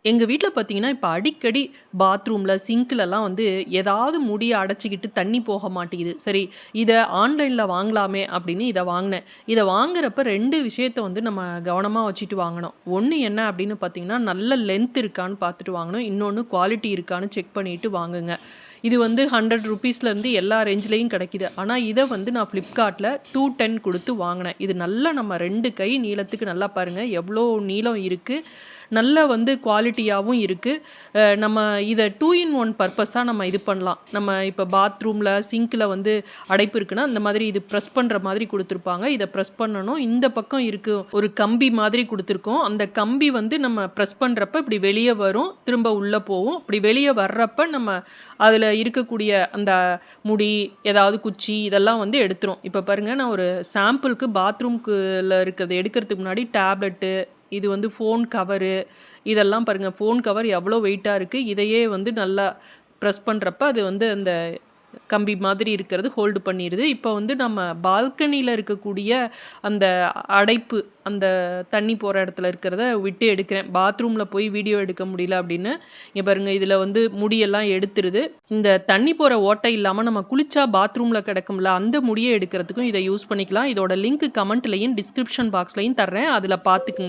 எங்க வீட்ல பார்த்தீங்கன்னா, இப்ப அடிக்கடி பாத்ரூம்ல, சிங்க்லலாம் வந்து ஏதாவது முடிய அடைச்சுக்கிட்டு தண்ணி போக மாட்டேங்குது. சரி, இத ஆன்லைன்ல வாங்கலாமே அப்படின்னு இத வாங்குனேன். இத வாங்குறப்ப 2 விஷயத்த வந்து நம்ம கவனமா வச்சுட்டு வாங்கணும். ஒண்ணு என்ன அப்படின்னு பார்த்தீங்கன்னா, நல்ல லென்த் இருக்கான்னு பார்த்துட்டு வாங்கணும். இன்னொன்னு குவாலிட்டி இருக்கான்னு செக் பண்ணிட்டு வாங்குங்க. இது வந்து ₹100லேருந்து எல்லா ரேஞ்ச்லயும் கிடைக்குது. ஆனா, இத வந்து நான் Flipkartல 210 குடுத்து வாங்குனேன். இது நல்லா நம்ம 2 கை நீளத்துக்கு நல்லா பாருங்க, எவ்ளோ நீளம் இருக்கு. நல்ல வந்து குவாலிட்டியாவும் இருக்கு. நம்ம இத 2 இன் 1 பர்ப்பஸா நம்ம இது பண்ணலாம். நம்ம இப்ப பாத்ரூம்ல, சிங்க்ல வந்து அடைப்பு இருக்குன்னா, இந்த மாதிரி இது பிரஸ் பண்ற மாதிரி குடுத்துருப்பாங்க. இத பிரஸ் பண்ணணும். இந்த பக்கம் இருக்கு ஒரு கம்பி மாதிரி குடுத்துருக்கோம். அந்த கம்பி வந்து நம்ம பிரஸ் பண்றப்ப இப்டி வெளிய வரும். திரும்ப உள்ள போவும். இப்டி வெளிய வர்றப்ப நம்ம அதுல இருக்கக்கூடிய அந்த முடி, ஏதாவது குச்சி இதெல்லாம் வந்து எடுத்துரும். இப்ப பாருங்க, நான் ஒரு சாம்பிளுக்கு பாத்ரூம்க்குள்ள இருக்கிறத எடுக்கிறதுக்கு முன்னாடி டேப்லெட்டு, இது வந்து ஃபோன் கவரு, இதெல்லாம் பாருங்க. ஃபோன் கவர் எவ்வளோ வெயிட்டா இருக்கு. இதையே வந்து நல்லா பிரஸ் பண்றப்ப அது வந்து அந்த கம்பி மாதிரி இருக்கிறது ஹோல்டு பண்ணிருது. இப்ப வந்து நம்ம பால்கனில இருக்கக்கூடிய அந்த அடைப்பு, அந்த தண்ணி போற இடத்துல இருக்கிறத விட்டு எடுக்கிறேன். பாத்ரூம்ல போய் வீடியோ எடுக்க முடியல அப்படின்னு. இங்க பாருங்க, இதுல வந்து முடியெல்லாம் எடுத்துருது. இந்த தண்ணி போற ஓட்டை இல்லாம நம்ம குளிச்சா பாத்ரூம்ல கிடக்கும்ல, அந்த முடிய எடுக்கிறதுக்கும் இத யூஸ் பண்ணிக்கலாம். இதோட லிங்க் கமெண்ட்லயும், டிஸ்கிரிப்ஷன் பாக்ஸ்லயும் தர்றேன். அதுல பார்த்துக்குங்க.